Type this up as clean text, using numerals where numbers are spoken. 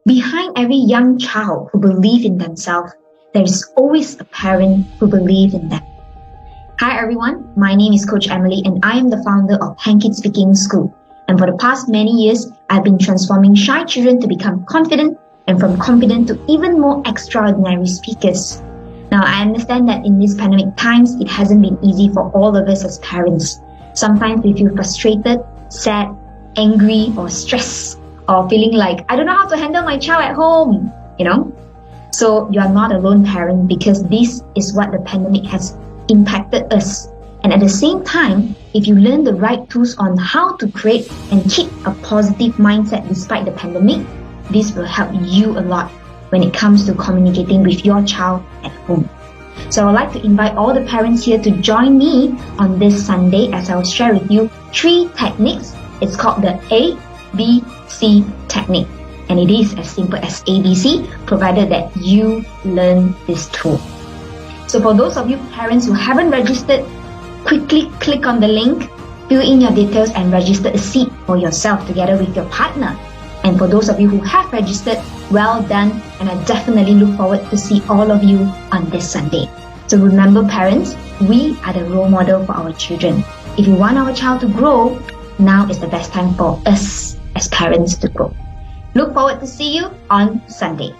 Behind every young child who believes in themselves, there is always a parent who believes in them. Hi everyone, my name is Coach Emily and I am the founder of Hanky Speaking School. And for the past many years, I've been transforming shy children to become confident and from confident to even more extraordinary speakers. Now, I understand that in these pandemic times, it hasn't been easy for all of us as parents. Sometimes we feel frustrated, sad, angry, or stressed, or feeling like, I don't know how to handle my child at home, So you are not alone, parent, because this is what the pandemic has impacted us. And at the same time, if you learn the right tools on how to create and keep a positive mindset despite the pandemic, this will help you a lot when it comes to communicating with your child at home. So I would like to invite all the parents here to join me on this Sunday as I'll share with you 3 techniques. It's called the ABC technique. And it is as simple as ABC, provided that you learn this tool. So for those of you parents who haven't registered, quickly click on the link, fill in your details and register a seat for yourself together with your partner. And for those of you who have registered, well done, and I definitely look forward to see all of you on this Sunday. So remember parents, we are the role model for our children. If you want our child to grow, now is the best time for us as parents to grow. Look forward to see you on Sunday.